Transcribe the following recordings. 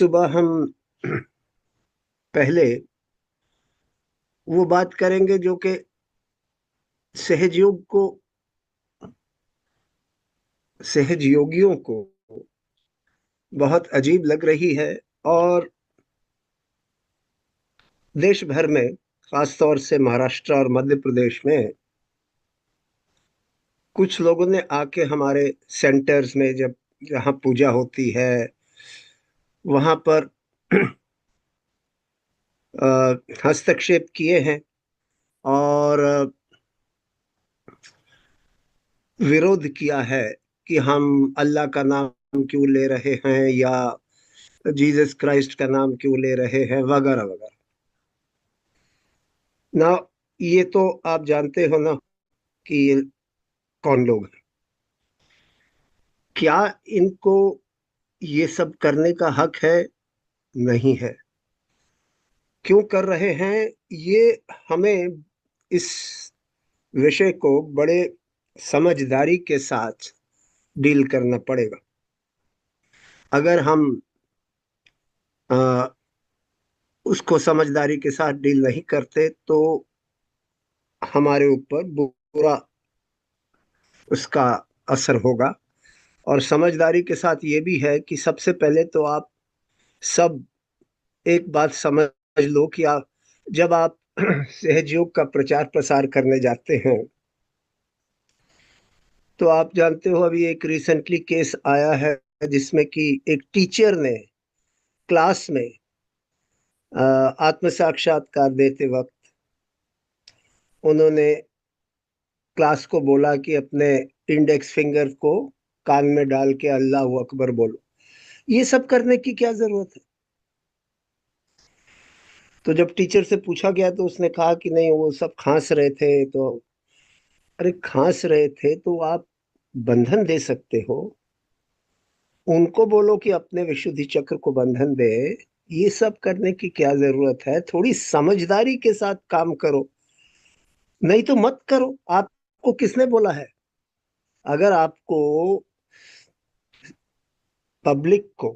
सुबह हम पहले वो बात करेंगे जो कि सहजयोग को सहजयोगियों को बहुत अजीब लग रही है। और देश भर में, खासतौर से महाराष्ट्र और मध्य प्रदेश में, कुछ लोगों ने आके हमारे सेंटर्स में, जब जहाँ पूजा होती है वहाँ पर हस्तक्षेप किए हैं और विरोध किया है कि हम अल्लाह का नाम क्यों ले रहे हैं या जीसस क्राइस्ट का नाम क्यों ले रहे हैं, वगैरह वगैरह। ना, ये तो आप जानते हो ना कि ये कौन लोग हैं। क्या इनको ये सब करने का हक है? नहीं है। क्यों कर रहे हैं ये? हमें इस विषय को बड़े समझदारी के साथ डील करना पड़ेगा। अगर हम अ, उसको समझदारी के साथ डील नहीं करते तो हमारे ऊपर बुरा उसका असर होगा। और समझदारी के साथ ये भी है कि सबसे पहले तो आप सब एक बात समझ लो कि आप, जब आप सहजयोग का प्रचार प्रसार करने जाते हैं, तो आप जानते हो अभी एक रिसेंटली केस आया है जिसमें कि एक टीचर ने क्लास में आत्म साक्षात्कार देते वक्त उन्होंने क्लास को बोला कि अपने इंडेक्स फिंगर को कान में डाल के अल्लाह अकबर बोलो। ये सब करने की क्या जरूरत है? तो जब टीचर से पूछा गया तो उसने कहा कि नहीं, वो सब खांस रहे थे। तो अरे, खांस रहे थे तो आप बंधन दे सकते हो, उनको बोलो कि अपने विशुद्धि चक्र को बंधन दे। ये सब करने की क्या जरूरत है? थोड़ी समझदारी के साथ काम करो, नहीं तो मत करो। आपको किसने बोला है? अगर आपको पब्लिक को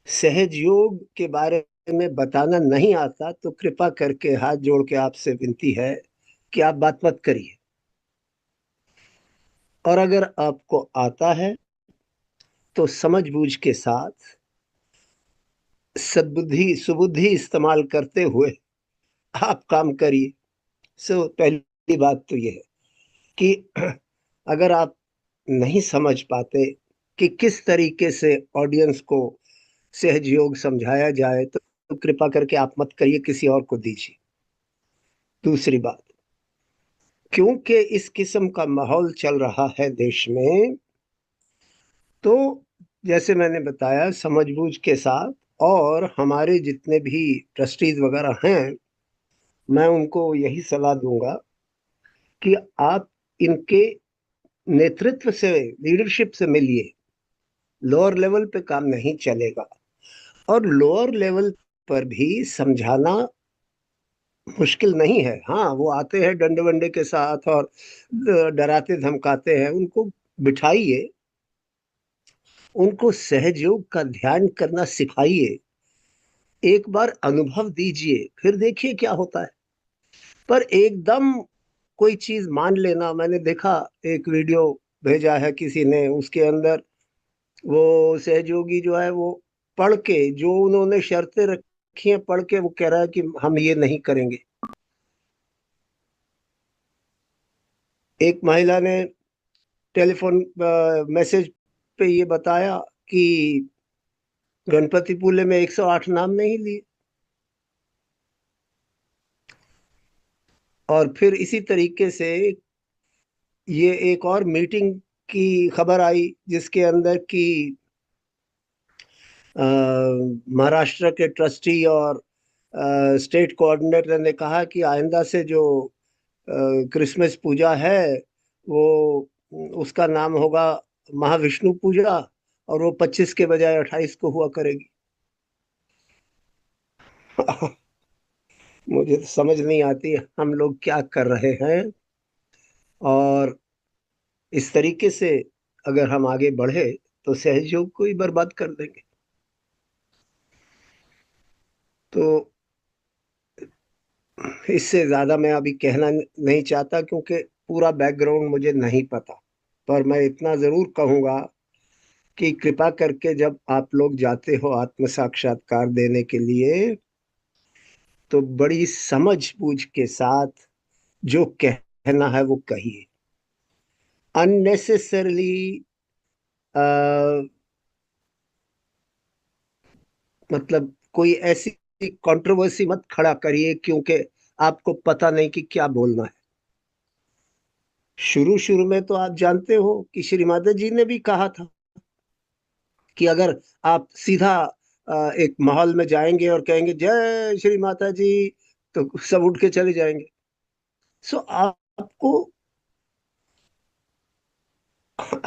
सहजयोग के बारे में बताना नहीं आता तो कृपा करके हाथ जोड़ के आपसे विनती है कि आप बात मत करिए। और अगर आपको आता है तो समझबूझ के साथ, सद्बुद्धि सुबुद्धि इस्तेमाल करते हुए आप काम करिए। पहली बात तो यह है कि अगर आप नहीं समझ पाते कि किस तरीके से ऑडियंस को सहजयोग समझाया जाए तो कृपा करके आप मत करिए, किसी और को दीजिए। दूसरी बात, क्योंकि इस किस्म का माहौल चल रहा है देश में, तो जैसे मैंने बताया, समझबूझ के साथ, और हमारे जितने भी ट्रस्टीज वगैरह हैं, मैं उनको यही सलाह दूंगा कि आप इनके नेतृत्व से, लीडरशिप से मिलिए। लोअर लेवल पे काम नहीं चलेगा। और लोअर लेवल पर भी समझाना मुश्किल नहीं है। हाँ, वो आते हैं डंडे वंडे के साथ और डराते धमकाते हैं, उनको बिठाइए, उनको सहयोग का ध्यान करना सिखाइए, एक बार अनुभव दीजिए, फिर देखिए क्या होता है। पर एकदम कोई चीज मान लेना, मैंने देखा एक वीडियो भेजा है किसी ने, उसके अंदर वो सहयोगी जो है वो पढ़ के, जो उन्होंने शर्तें रखी हैं पढ़ के, वो कह रहा है कि हम ये नहीं करेंगे। एक महिला ने टेलीफोन मैसेज पे ये बताया कि गणपति पुले में 108 नाम नहीं लिए। और फिर इसी तरीके से ये एक और मीटिंग की खबर आई जिसके अंदर कि महाराष्ट्र के ट्रस्टी और स्टेट कोऑर्डिनेटर ने कहा कि आइंदा से जो क्रिसमस पूजा है वो, उसका नाम होगा महाविष्णु पूजा, और वो 25 के बजाय 28 को हुआ करेगी। मुझे तो समझ नहीं आती हम लोग क्या कर रहे हैं। और इस तरीके से अगर हम आगे बढ़े तो सहयोग को ही बर्बाद कर देंगे। तो इससे ज्यादा मैं अभी कहना नहीं चाहता, क्योंकि पूरा बैकग्राउंड मुझे नहीं पता। पर मैं इतना जरूर कहूंगा कि कृपा करके जब आप लोग जाते हो आत्म साक्षात्कार देने के लिए, तो बड़ी समझ बूझ के साथ जो कहना है वो कहिए। अननेसेसरली मतलब कोई ऐसी कंट्रोवर्सी मत खड़ा करिए, क्योंकि आपको पता नहीं कि क्या बोलना है। शुरू शुरू में तो आप जानते हो कि श्री माता जी ने भी कहा था कि अगर आप सीधा एक माहौल में जाएंगे और कहेंगे जय श्री माता जी, तो सब उठ के चले जाएंगे। सो आपको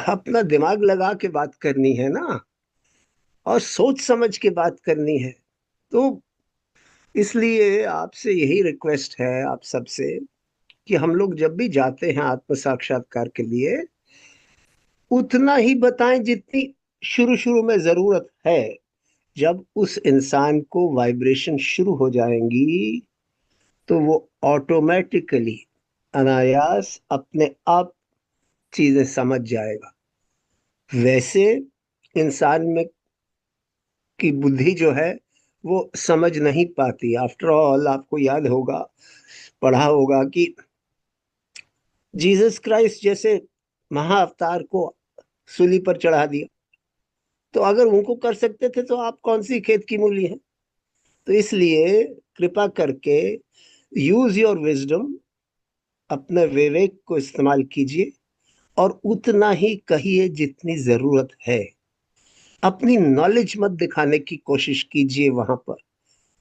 अपना दिमाग लगा के बात करनी है ना, और सोच समझ के बात करनी है। तो इसलिए आपसे यही रिक्वेस्ट है आप सबसे, कि हम लोग जब भी जाते हैं आत्म साक्षात्कार के लिए, उतना ही बताएं जितनी शुरू शुरू में जरूरत है। जब उस इंसान को वाइब्रेशन शुरू हो जाएंगी, तो वो ऑटोमेटिकली अनायास अपने आप चीजें समझ जाएगा। वैसे इंसान में की बुद्धि जो है वो समझ नहीं पाती। आफ्टर ऑल आपको याद होगा, पढ़ा होगा कि जीसस क्राइस्ट जैसे महाअवतार को सूली पर चढ़ा दिया, तो अगर उनको कर सकते थे तो आप कौन सी खेत की मूली हैं। तो इसलिए कृपा करके यूज योर विजडम, अपने विवेक को इस्तेमाल कीजिए, और उतना ही कहिए जितनी जरूरत है। अपनी नॉलेज मत दिखाने की कोशिश कीजिए वहां पर,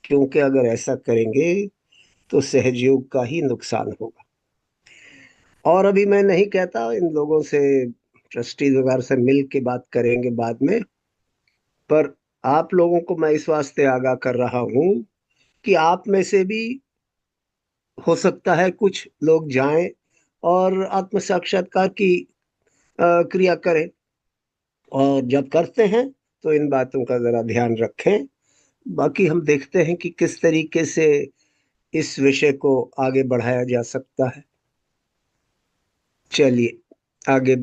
क्योंकि अगर ऐसा करेंगे तो सहजयोग का ही नुकसान होगा। और अभी मैं नहीं कहता, इन लोगों से, ट्रस्टीज वगैरह से मिल के बात करेंगे बाद में। पर आप लोगों को मैं इस वास्ते आगाह कर रहा हूं कि आप में से भी हो सकता है कुछ लोग जाएं और आत्म साक्षात्कार की क्रिया करें। और जब करते हैं तो इन बातों का जरा ध्यान रखें। बाकी हम देखते हैं कि किस तरीके से इस विषय को आगे बढ़ाया जा सकता है। चलिए आगे